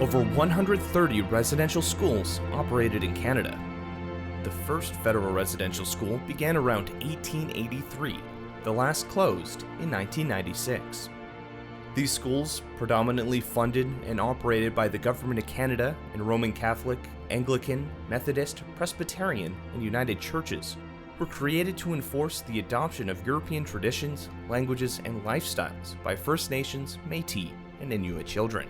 over 130 residential schools operated in Canada. The first federal residential school began around 1883, the last closed in 1996. These schools, predominantly funded and operated by the Government of Canada and Roman Catholic, Anglican, Methodist, Presbyterian, and United Churches, were created to enforce the adoption of European traditions, languages, and lifestyles by First Nations, Métis, and Inuit children.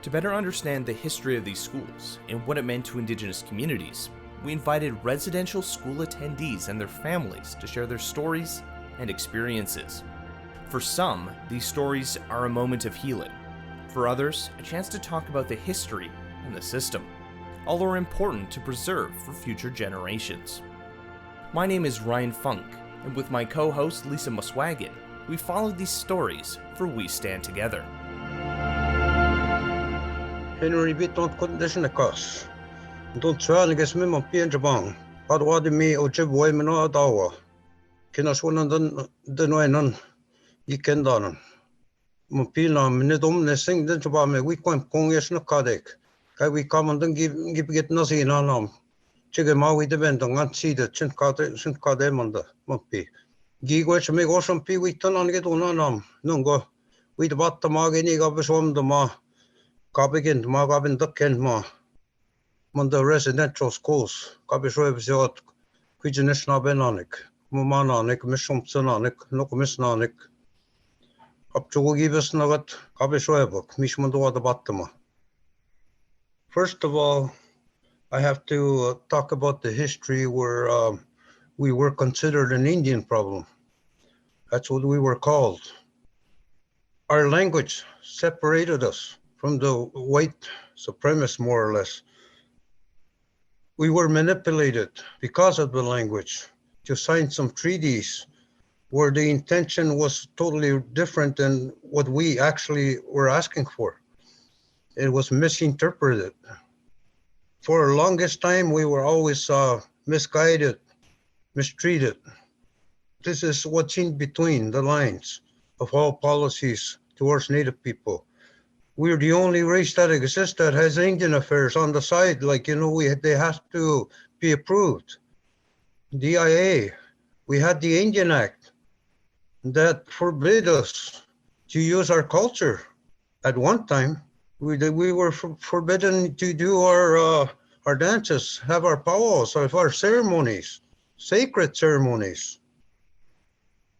To better understand the history of these schools and what it meant to Indigenous communities, we invited residential school attendees and their families to share their stories and experiences. For some, these stories are a moment of healing. For others, a chance to talk about the history and the system. All are important to preserve for future generations. My name is Ryan Funk, and with my co-host Lisa Muswagon, we followed these stories for We Stand Together. Henry don't condition the cost. Don't try to get me on Pianjabang. But what do me or Jib Wayman or Dawa? Can I swan on the Noan? You can done. Mopina, Minidum, the sing the Jabame, we can't congress no cardiac. Can we come and give get nothing on them? Chigama, we depend on not see the chin cardem on the Mopi. Gigwatch make awesome pee, we turn on get on no go. We the bottom magini of us on the ma. Gabigin, Magabin, the Kent ma. On the residential schools, Gabishwebs yacht, Quijinishna Benonic, Mumananik, Mishumsonanik, Nocomisnanik. Up to Gibus Nugget, Gabishwebok, Mishmundua the Batama. First of all, I have to talk about the history where we were considered an Indian problem. That's what we were called. Our language separated us from the white supremacists, more or less. We were manipulated because of the language to sign some treaties where the intention was totally different than what we actually were asking for. It was misinterpreted. For the longest time, we were always misguided, mistreated. This is what's in between the lines of all policies towards Native people. We're the only race that exists that has Indian affairs on the side. Like, they have to be approved. DIA, we had the Indian Act that forbid us to use our culture. At one time, we were forbidden to do our dances, have our powwows, have our ceremonies, sacred ceremonies.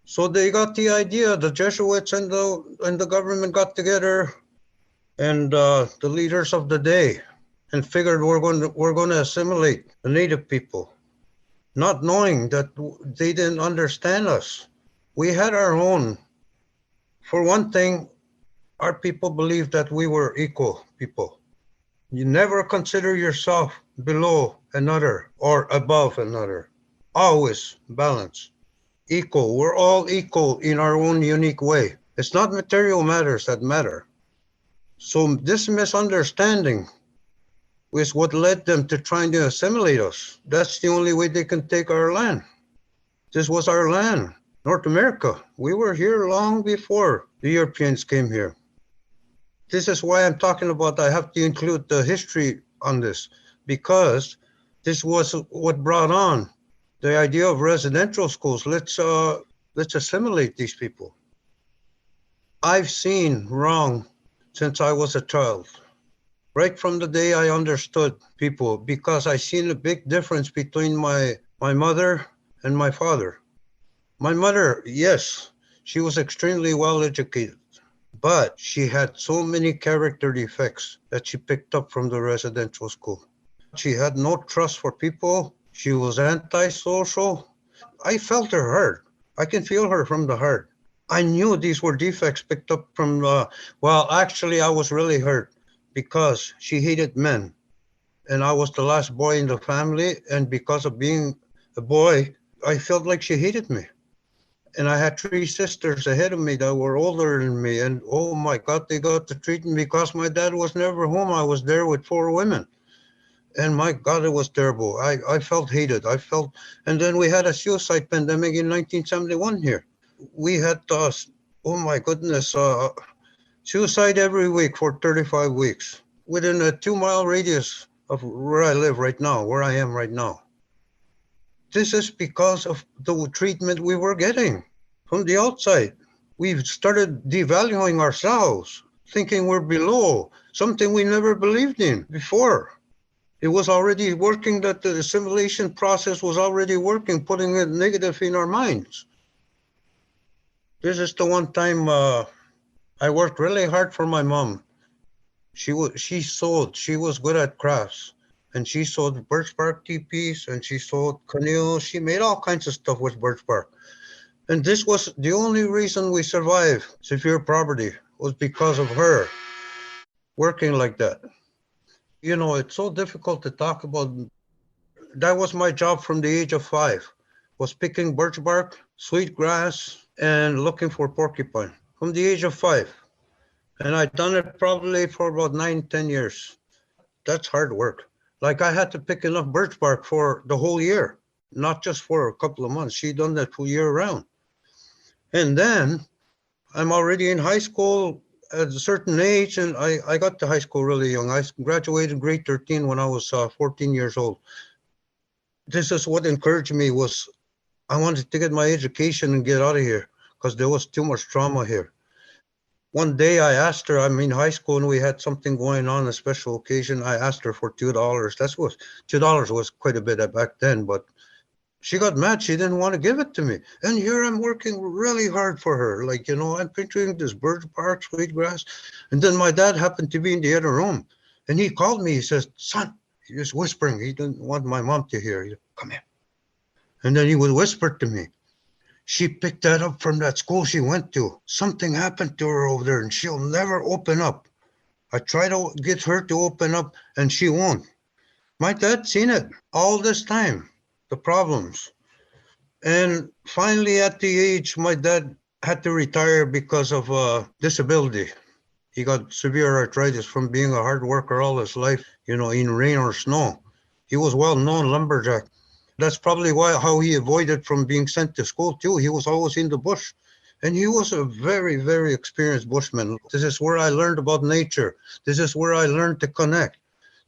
So they got the idea, the Jesuits and the government got together, and the leaders of the day, and figured we're going to assimilate the Native people, not knowing that they didn't understand us. We had our own. For one thing, our people believed that we were equal people. You never consider yourself below another or above another. Always balance. Equal. We're all equal in our own unique way. It's not material matters that matter. So this misunderstanding is what led them to trying to assimilate us. That's the only way they can take our land. This was our land, North America. We were here long before the Europeans came here. This is why I'm talking about, I have to include the history on this, because this was what brought on the idea of residential schools. Let's assimilate these people. I've seen wrong since I was a child, right from the day I understood people, because I seen a big difference between my mother and my father. My mother, yes, she was extremely well educated, but she had so many character defects that she picked up from the residential school. She had no trust for people. She was antisocial. I felt her heart. I can feel her from the heart. I knew these were defects picked up from, actually I was really hurt because she hated men. And I was the last boy in the family. And because of being a boy, I felt like she hated me. And I had 3 sisters ahead of me that were older than me. And oh my God, they got to treat me because my dad was never home. I was there with 4 women. And my God, it was terrible. I felt hated. And then we had a suicide pandemic in 1971 here. We had, oh my goodness, suicide every week for 35 weeks. within a 2-mile radius of where I live right now, where I am right now. This is because of the treatment we were getting from the outside. We've started devaluing ourselves, thinking we're below, something we never believed in before. It was already working, that the assimilation process was already working, putting a negative in our minds. This is the one time I worked really hard for my mom. She sewed, she was good at crafts. And she sewed birch bark teepees and she sewed canoes. She made all kinds of stuff with birch bark. And this was the only reason we survived severe poverty, was because of her working like that. You know, it's so difficult to talk about. That was my job from the age of 5, was picking birch bark, sweet grass, and looking for porcupine from the age of 5. And I'd done it probably for about 9, 10 years. That's hard work. Like, I had to pick enough birch bark for the whole year, not just for a couple of months. She done that for year round. And then I'm already in high school at a certain age, and I got to high school really young. I graduated grade 13 when I was 14 years old. This is what encouraged me, was I wanted to get my education and get out of here because there was too much trauma here. One day I asked her, I'm in high school and we had something going on, a special occasion. I asked her for $2. $2 was quite a bit back then, but she got mad. She didn't want to give it to me. And here I'm working really hard for her. Like, I'm picturing this birch bark, sweet grass. And then my dad happened to be in the other room. And he called me. He says, son, he was whispering. He didn't want my mom to hear. He said, come here. And then he would whisper to me. She picked that up from that school she went to. Something happened to her over there and she'll never open up. I try to get her to open up and she won't. My dad seen it all this time, the problems. And finally at the age, my dad had to retire because of disability. He got severe arthritis from being a hard worker all his life, in rain or snow. He was well-known lumberjack. That's probably how he avoided from being sent to school too. He was always in the bush. And he was a very, very experienced bushman. This is where I learned about nature. This is where I learned to connect.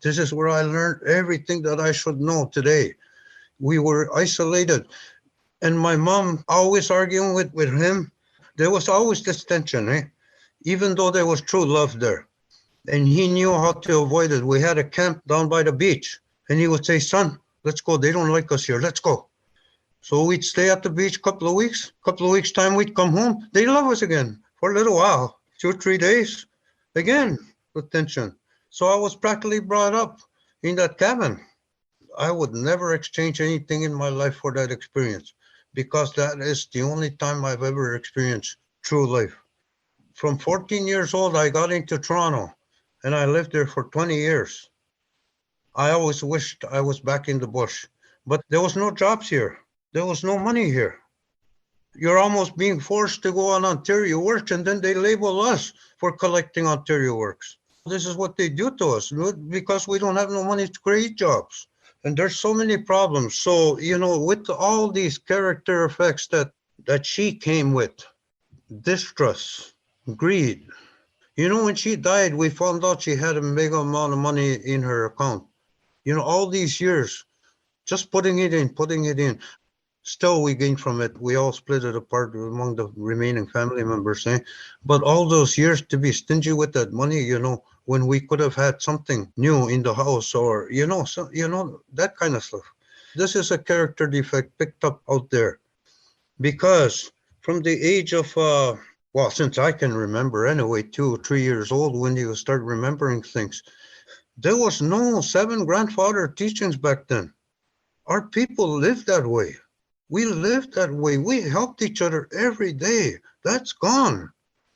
This is where I learned everything that I should know today. We were isolated. And my mom always arguing with him. There was always this tension, even though there was true love there. And he knew how to avoid it. We had a camp down by the beach. And he would say, son, let's go. They don't like us here. Let's go. So we'd stay at the beach a couple of weeks. Time, we'd come home. They love us again for a little while, 2 or 3 days. Again, with tension. So I was practically brought up in that cabin. I would never exchange anything in my life for that experience, because that is the only time I've ever experienced true life. From 14 years old, I got into Toronto, and I lived there for 20 years. I always wished I was back in the bush, but there was no jobs here. There was no money here. You're almost being forced to go on Ontario Works, and then they label us for collecting Ontario Works. This is what they do to us, because we don't have no money to create jobs. And there's so many problems. So, with all these character effects that she came with, distrust, greed. When she died, we found out she had a mega amount of money in her account. All these years, just putting it in. Still, we gained from it. We all split it apart among the remaining family members. But all those years to be stingy with that money, when we could have had something new in the house, or, that kind of stuff. This is a character defect picked up out there. Because from the age of, since I can remember anyway, 2 or 3 years old, when you start remembering things, there was no 7 grandfather teachings back then. Our people lived that way. We lived that way. We helped each other every day. That's gone.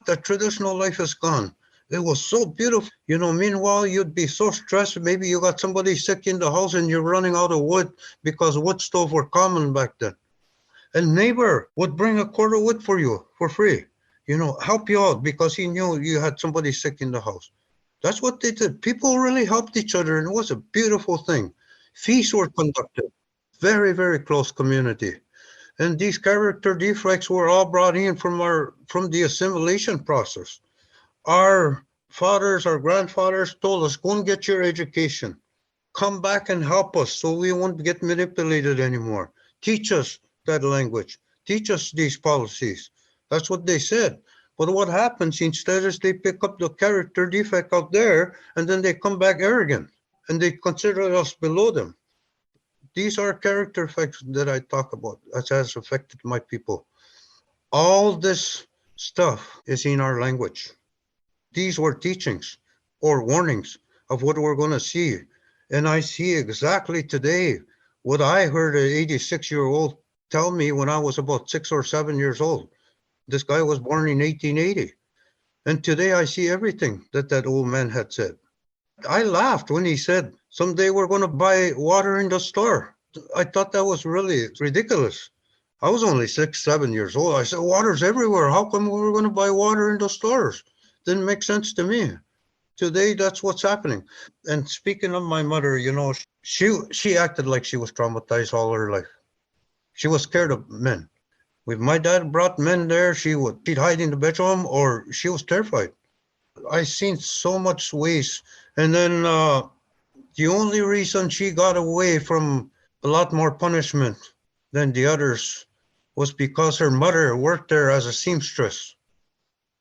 The traditional life is gone. It was so beautiful. Meanwhile, you'd be so stressed. Maybe you got somebody sick in the house and you're running out of wood, because wood stoves were common back then. A neighbor would bring a cord of wood for you for free, help you out because he knew you had somebody sick in the house. That's what they did. People really helped each other, and it was a beautiful thing. Feasts were conducted. Very, very close community. And these character defects were all brought in from the assimilation process. Our fathers or grandfathers told us, go and get your education. Come back and help us so we won't get manipulated anymore. Teach us that language. Teach us these policies. That's what they said. But what happens instead is they pick up the character defect out there and then they come back arrogant and they consider us below them. These are character effects that I talk about as has affected my people. All this stuff is in our language. These were teachings or warnings of what we're going to see. And I see exactly today what I heard an 86-year-old tell me when I was about 6 or 7 years old. This guy was born in 1880. And today I see everything that that old man had said. I laughed when he said, someday we're going to buy water in the store. I thought that was really ridiculous. I was only 6, 7 years old. I said, water's everywhere. How come we're going to buy water in the stores? Didn't make sense to me. Today, that's what's happening. And speaking of my mother, you know, she acted like she was traumatized all her life. She was scared of men. If my dad brought men there, she'd hide in the bedroom or she was terrified. I seen so much waste. And then the only reason she got away from a lot more punishment than the others was because her mother worked there as a seamstress.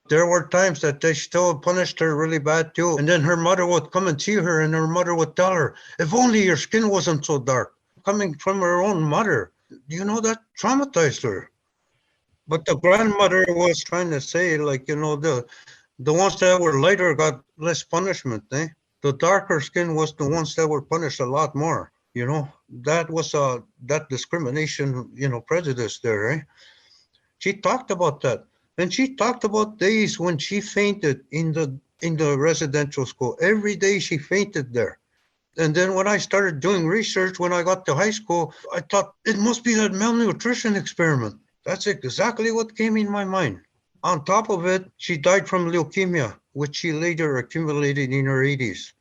There were times that they still punished her really bad too. And then her mother would come and see her and her mother would tell her, if only your skin wasn't so dark. Coming from her own mother, you know, that traumatized her. But the grandmother was trying to say, like, you know, the ones that were lighter got less punishment, eh? The darker skin was the ones that were punished a lot more, you know? That was that discrimination, you know, prejudice there, eh? She talked about that. And she talked about days when she fainted in the residential school. Every day she fainted there. And then when I started doing research, when I got to high school, I thought it must be that malnutrition experiment. That's exactly what came in my mind. On top of it, she died from leukemia, which she later accumulated in her 80s.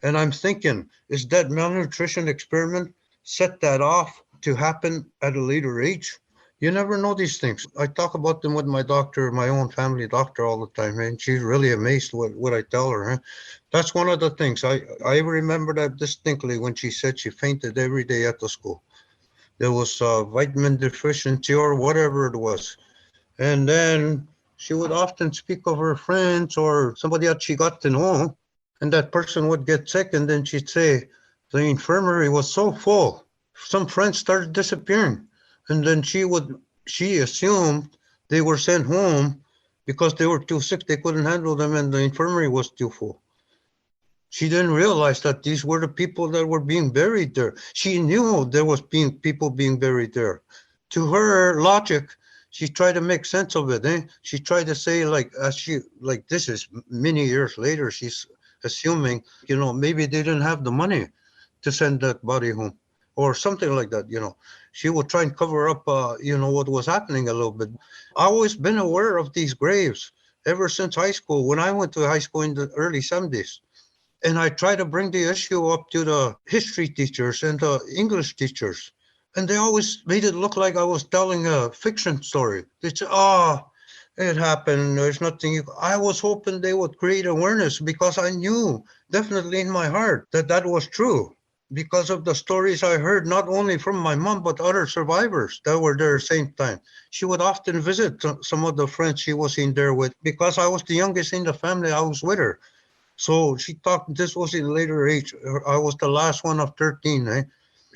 And I'm thinking, is that malnutrition experiment set that off to happen at a later age? You never know these things. I talk about them with my doctor, my own family doctor all the time, and she's really amazed what I tell her. Huh? That's one of the things. I remember that distinctly when she said she fainted every day at the school. There was vitamin deficiency or whatever it was. And then she would often speak of her friends or somebody that she got to know, and that person would get sick, and then she'd say, the infirmary was so full. Some friends started disappearing. And then she assumed they were sent home because they were too sick, they couldn't handle them, and the infirmary was too full. She didn't realize that these were the people that were being buried there. She knew there was people being buried there. To her logic, she tried to make sense of it. Eh? She tried to say, like this is many years later, she's assuming, you know, maybe they didn't have the money to send that body home or something like that, you know. She would try and cover up, you know, what was happening a little bit. I've always been aware of these graves ever since high school, when I went to high school in the early 70s. And I try to bring the issue up to the history teachers and the English teachers. And they always made it look like I was telling a fiction story. They said, it happened. There's nothing. I was hoping they would create awareness because I knew definitely in my heart that that was true. Because of the stories I heard, not only from my mom, but other survivors that were there at the same time. She would often visit some of the friends she was in there with. Because I was the youngest in the family, I was with her. So she talked, this was in later age. I was the last one of 13. Eh?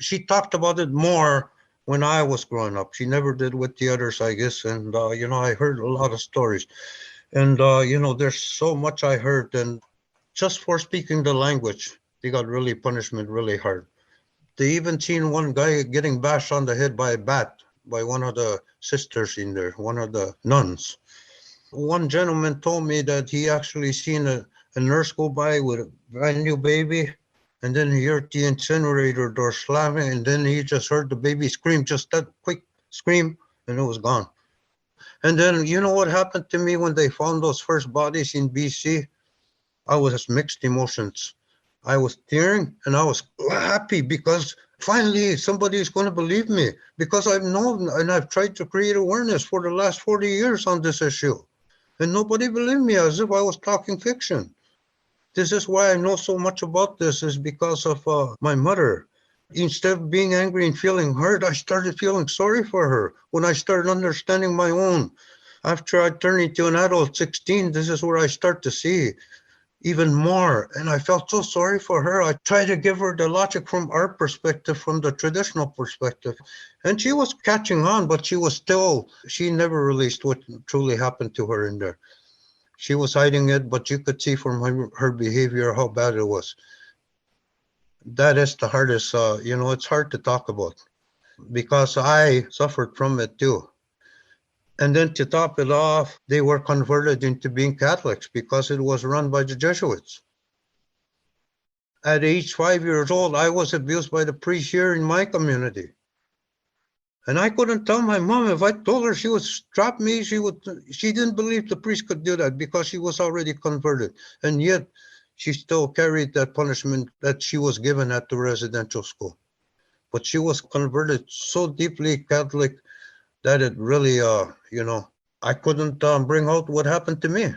She talked about it more when I was growing up. She never did with the others, I guess. And, you know, I heard a lot of stories. And, you know, there's so much I heard. And just for speaking the language, they got really punishment really hard. They even seen one guy getting bashed on the head by a bat by one of the sisters in there, one of the nuns. One gentleman told me that he actually seen a nurse go by with a brand new baby, and then he heard the incinerator door slamming, and then he just heard the baby scream, just that quick scream, and it was gone. And then, you know what happened to me when they found those first bodies in BC? I was mixed emotions. I was tearing and I was happy because finally somebody is going to believe me, because I've known and I've tried to create awareness for the last 40 years on this issue. And nobody believed me, as if I was talking fiction. This is why I know so much about this, is because of my mother. Instead of being angry and feeling hurt, I started feeling sorry for her when I started understanding my own. After I turned into an adult, 16, this is where I start to see even more. And I felt so sorry for her. I tried to give her the logic from our perspective, from the traditional perspective. And she was catching on, but she never released what truly happened to her in there. She was hiding it, but you could see from her behavior how bad it was. That is the hardest, it's hard to talk about because I suffered from it too. And then to top it off, they were converted into being Catholics because it was run by the Jesuits. At age 5 years old, I was abused by the priest here in my community. And I couldn't tell my mom. If I told her she would strap me, she didn't believe the priest could do that because she was already converted. And yet she still carried that punishment that she was given at the residential school. But she was converted so deeply Catholic that it really, I couldn't bring out what happened to me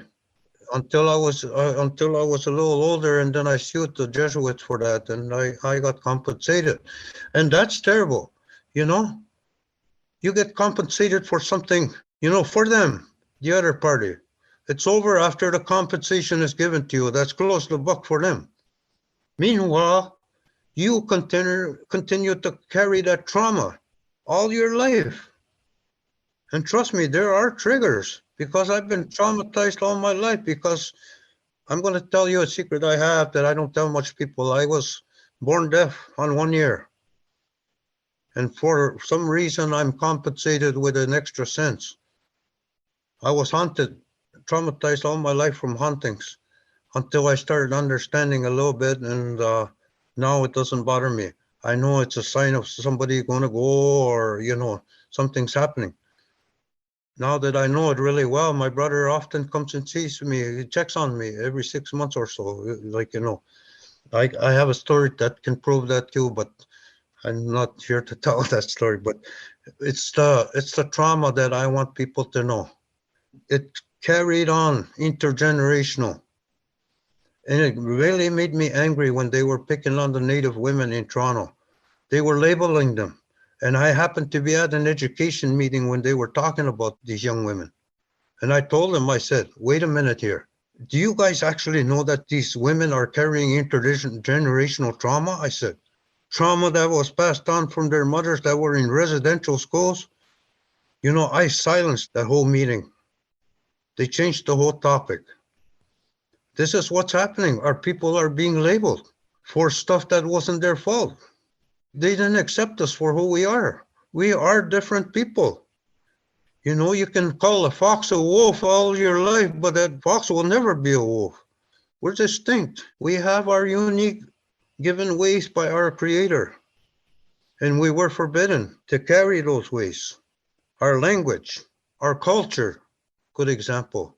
until I was a little older, and then I sued the Jesuits for that, and I got compensated, and that's terrible, you know. You get compensated for something, for them, the other party. It's over after the compensation is given to you. That's close the book for them. Meanwhile, you continue to carry that trauma all your life. And trust me, there are triggers because I've been traumatized all my life. Because I'm going to tell you a secret I have that I don't tell much people. I was born deaf on 1 ear. And for some reason, I'm compensated with an extra sense. I was haunted, traumatized all my life from hauntings until I started understanding a little bit. And now it doesn't bother me. I know it's a sign of somebody going to go, or, something's happening. Now that I know it really well, my brother often comes and sees me. He checks on me every 6 months or so. I have a story that can prove that too, but I'm not here to tell that story. But it's the trauma that I want people to know. It carried on intergenerational. And it really made me angry when they were picking on the Native women in Toronto. They were labeling them. And I happened to be at an education meeting when they were talking about these young women. And I told them, I said, wait a minute here. Do you guys actually know that these women are carrying intergenerational trauma? I said, trauma that was passed on from their mothers that were in residential schools. I silenced that whole meeting. They changed the whole topic. This is what's happening. Our people are being labeled for stuff that wasn't their fault. They didn't accept us for who we are. We are different people. You can call a fox a wolf all your life, but that fox will never be a wolf. We're distinct. We have our unique given ways by our Creator. And we were forbidden to carry those ways. Our language, our culture, good example.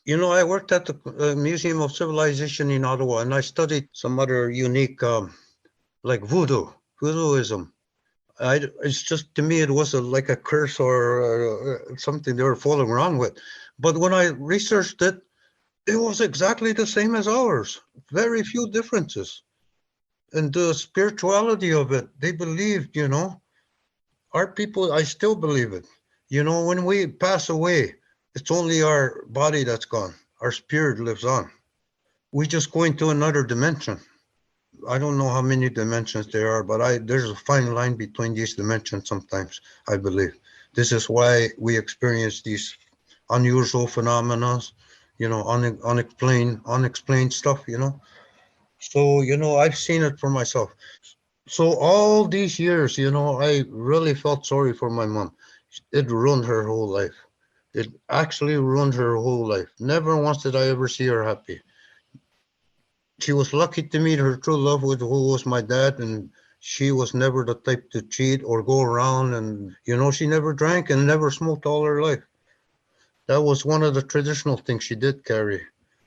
I worked at the Museum of Civilization in Ottawa, and I studied some other unique, like voodooism. It's just, to me, it was like a curse or something they were fooling around with. But when I researched it, it was exactly the same as ours. Very few differences. And the spirituality of it, they believed, our people, I still believe it. When we pass away, it's only our body that's gone. Our spirit lives on. We just go into another dimension. I don't know how many dimensions there are, but there's a fine line between these dimensions sometimes, I believe. This is why we experience these unusual phenomena, unexplained stuff, So, I've seen it for myself. So all these years, I really felt sorry for my mom. It ruined her whole life. It actually ruined her whole life. Never once did I ever see her happy. She was lucky to meet her true love, who was my dad, and she was never the type to cheat or go around, and she never drank and never smoked all her life. That was one of the traditional things she did carry.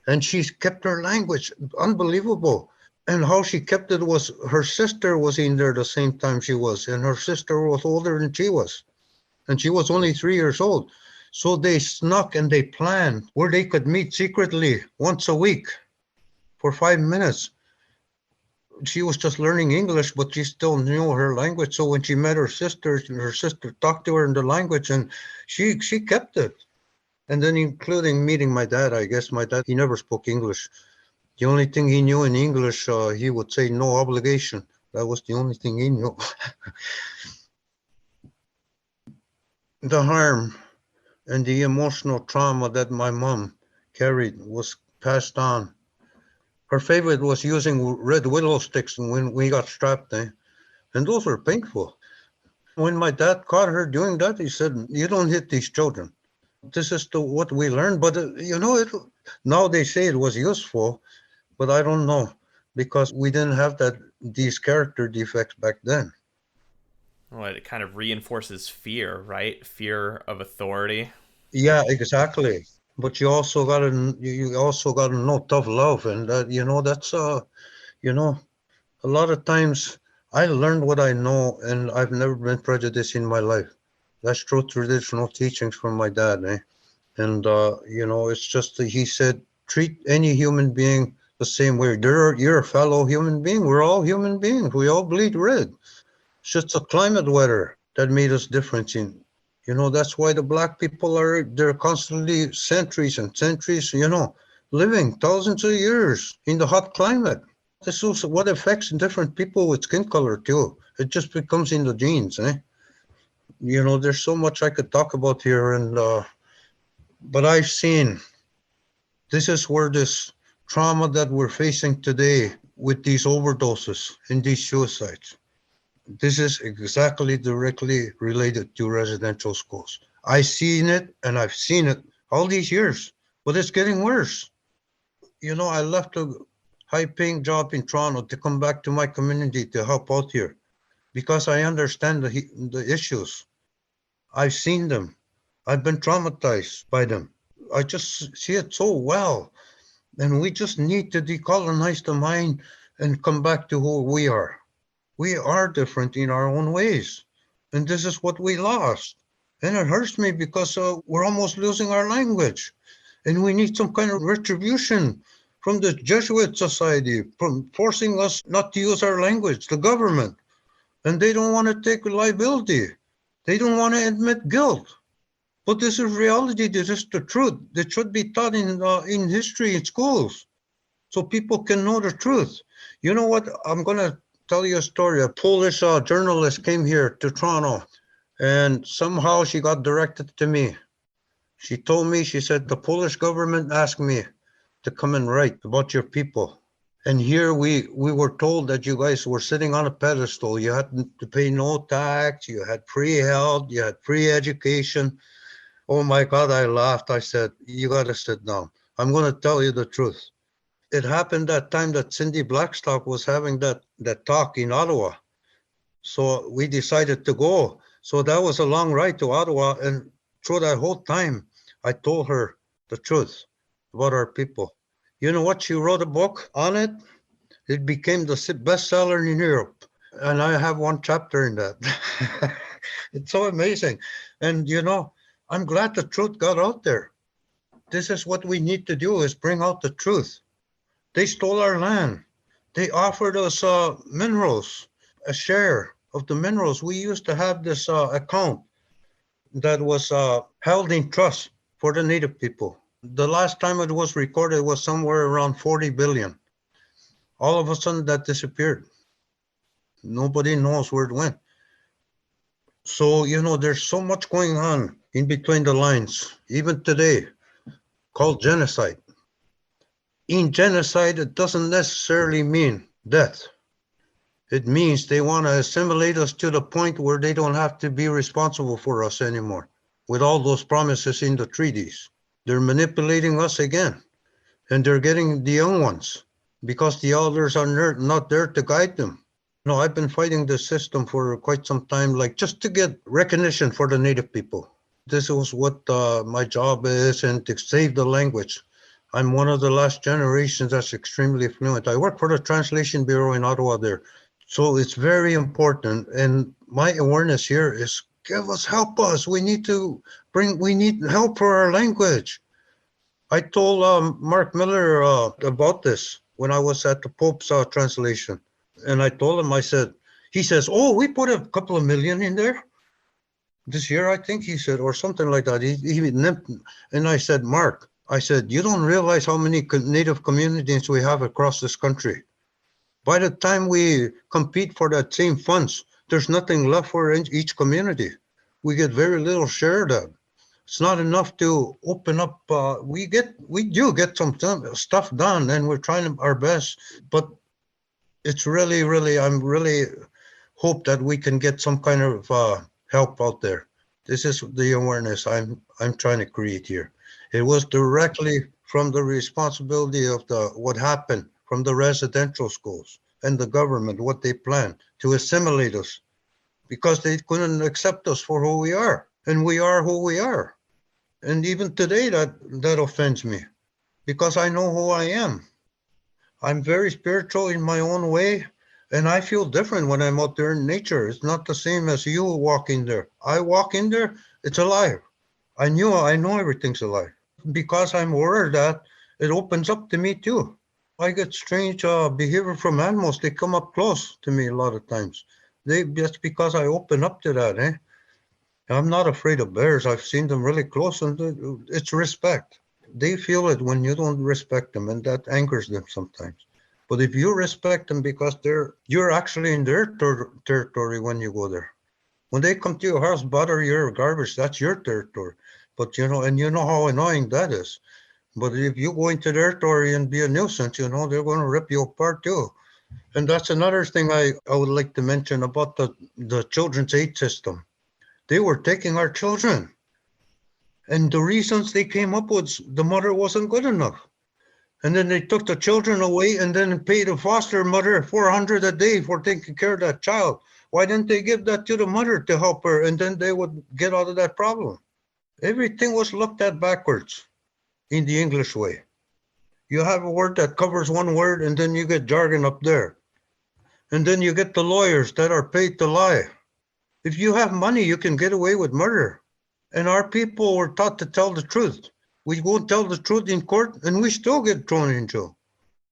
And she kept her language. Unbelievable. And how she kept it was her sister was in there the same time she was, and her sister was older than she was. And she was only 3 years old. So they snuck and they planned where they could meet secretly once a week for 5 minutes. She was just learning English, but she still knew her language. So when she met her sister talked to her in the language, and she kept it. And then including meeting my dad, I guess my dad, he never spoke English. The only thing he knew in English, he would say no obligation. That was the only thing he knew. The harm and the emotional trauma that my mom carried was passed on. Her favorite was using red willow sticks when we got strapped, and those were painful. When my dad caught her doing that, he said, "You don't hit these children. This is what we learned." But now they say it was useful, but I don't know, because we didn't have these character defects back then. Well, it kind of reinforces fear, right? Fear of authority. Yeah, exactly. But you also gotta know tough love, and that's a lot of times I learned what I know, and I've never been prejudiced in my life. That's true traditional teachings from my dad, eh? And it's just that he said, treat any human being the same way. You're a fellow human being. We're all human beings. We all bleed red. It's just the climate weather that made us different. That's why the black people they're constantly centuries and centuries, living thousands of years in the hot climate. This is what affects different people with skin color too. It just becomes in the genes, eh? There's so much I could talk about here, but I've seen this is where this trauma that we're facing today with these overdoses and these suicides. This is exactly directly related to residential schools. I've seen it, and I've seen it all these years, but it's getting worse. I left a high-paying job in Toronto to come back to my community to help out here because I understand the issues. I've seen them. I've been traumatized by them. I just see it so well. And we just need to decolonize the mind and come back to who we are. We are different in our own ways. And this is what we lost. And it hurts me because we're almost losing our language. And we need some kind of retribution from the Jesuit Society, from forcing us not to use our language, the government. And they don't want to take liability. They don't want to admit guilt. But this is reality. This is the truth. That should be taught in history in schools so people can know the truth. You know what? I'm going to tell you a story. A Polish journalist came here to Toronto, and somehow she got directed to me. She told me, she said, the Polish government asked me to come and write about your people. And here we were told that you guys were sitting on a pedestal. You had to pay no tax. You had free health. You had free education. Oh my God, I laughed. I said, you got to sit down. I'm going to tell you the truth. It happened that time that Cindy Blackstock was having that talk in Ottawa. So we decided to go. So that was a long ride to Ottawa. And through that whole time, I told her the truth about our people. You know what? She wrote a book on it. It became the bestseller in Europe. And I have one chapter in that. It's so amazing. And, I'm glad the truth got out there. This is what we need to do, is bring out the truth. They stole our land. They offered us minerals, a share of the minerals. We used to have this account that was held in trust for the Native people. The last time it was recorded was somewhere around 40 billion. All of a sudden that disappeared. Nobody knows where it went. So, there's so much going on in between the lines, even today, called genocide. In genocide, it doesn't necessarily mean death. It means they want to assimilate us to the point where they don't have to be responsible for us anymore. With all those promises in the treaties, they're manipulating us again. And they're getting the young ones because the elders are not there to guide them. I've been fighting this system for quite some time, like just to get recognition for the Native people. This was what my job is, and to save the language. I'm one of the last generations that's extremely fluent. I work for the Translation Bureau in Ottawa there. So it's very important. And my awareness here is help us. We need help for our language. I told Mark Miller about this. when I was at the Pope's translation. And I told him, he says, oh, we put a couple of million in there this year, I think he said, or something like that. And I said, Mark, I said, you don't realize how many Native communities we have across this country. By the time we compete for that same funds, there's nothing left for each community. We get very little share of that. It's not enough to open up. We do get some stuff done, and we're trying our best. But it's really, I'm really hope that we can get some kind of help out there. This is the awareness I'm trying to create here. It was directly from the responsibility of what happened from the residential schools and the government, what they planned to assimilate us, because they couldn't accept us for who we are, and we are who we are. And even today, that offends me, because I know who I am. I'm very spiritual in my own way, and I feel different when I'm out there in nature. It's not the same as you walking there. I walk in there, it's alive. I know everything's alive. Because I'm aware of that, it opens up to me too. I get strange behavior from animals. They come up close to me a lot of times. That's because I open up to that, eh? I'm not afraid of bears. I've seen them really close, and it's respect. They feel it when you don't respect them, and that angers them sometimes. But if you respect them, because you're actually in their territory when you go there. When they come to your house, butter your garbage, that's your territory. But and you know how annoying that is. But if you go into their territory and be a nuisance, they're going to rip you apart too. And that's another thing I would like to mention about the children's aid system. They were taking our children. And the reasons they came up with, the mother wasn't good enough. And then they took the children away and then paid the foster mother $400 a day for taking care of that child. Why didn't they give that to the mother to help her, and then they would get out of that problem? Everything was looked at backwards in the English way. You have a word that covers one word, and then you get jargon up there. And then you get the lawyers that are paid to lie. If you have money, you can get away with murder. And our people were taught to tell the truth. We won't tell the truth in court, and we still get thrown in jail.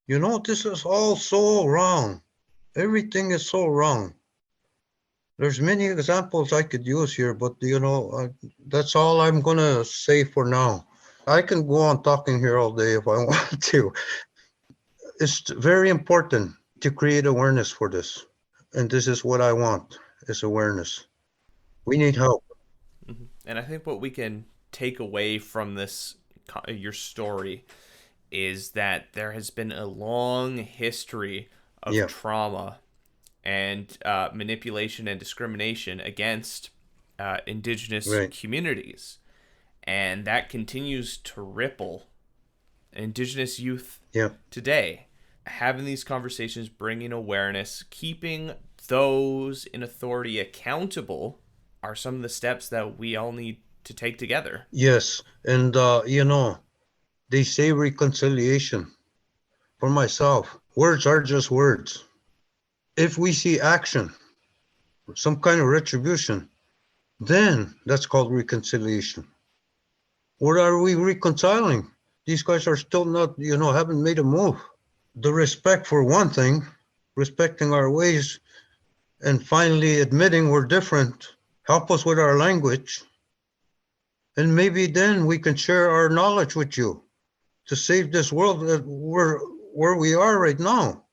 This is all so wrong. Everything is so wrong. There's many examples I could use here, but that's all I'm going to say for now. I can go on talking here all day if I want to. It's very important to create awareness for this. And this is what I want, is awareness. We need help. Mm-hmm. And I think what we can take away from this, your story, is that there has been a long history of trauma and manipulation and discrimination against Indigenous communities. And that continues to ripple Indigenous youth today. Having these conversations, bringing awareness, keeping those in authority accountable are some of the steps that we all need to take together. Yes. And, they say reconciliation. For myself, words are just words. If we see action, some kind of retribution, then that's called reconciliation. What are we reconciling? These guys are still not, haven't made a move. The respect for one thing, respecting our ways, and finally admitting we're different, help us with our language. And maybe then we can share our knowledge with you to save this world that where we are right now.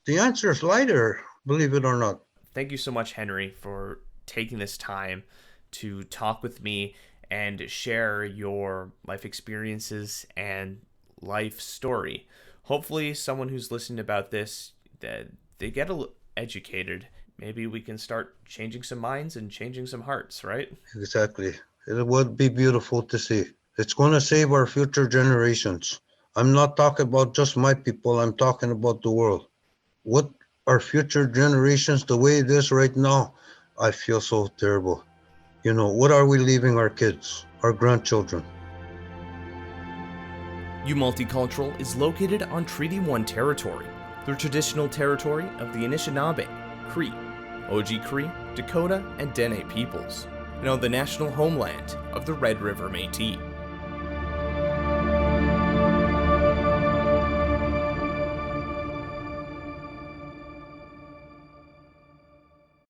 The answer is lighter, believe it or not. Thank you so much, Henry, for taking this time to talk with me and share your life experiences and life story. Hopefully someone who's listening about this, that they get educated. Maybe we can start changing some minds and changing some hearts, right? Exactly. It would be beautiful to see. It's going to save our future generations. I'm not talking about just my people. I'm talking about the world. What our future generations, the way it is right now, I feel so terrible. What are we leaving our kids, our grandchildren? Multicultural is located on Treaty 1 territory, the traditional territory of the Anishinaabe, Cree, Oji-Cree, Dakota, and Dene peoples, and on the national homeland of the Red River Métis.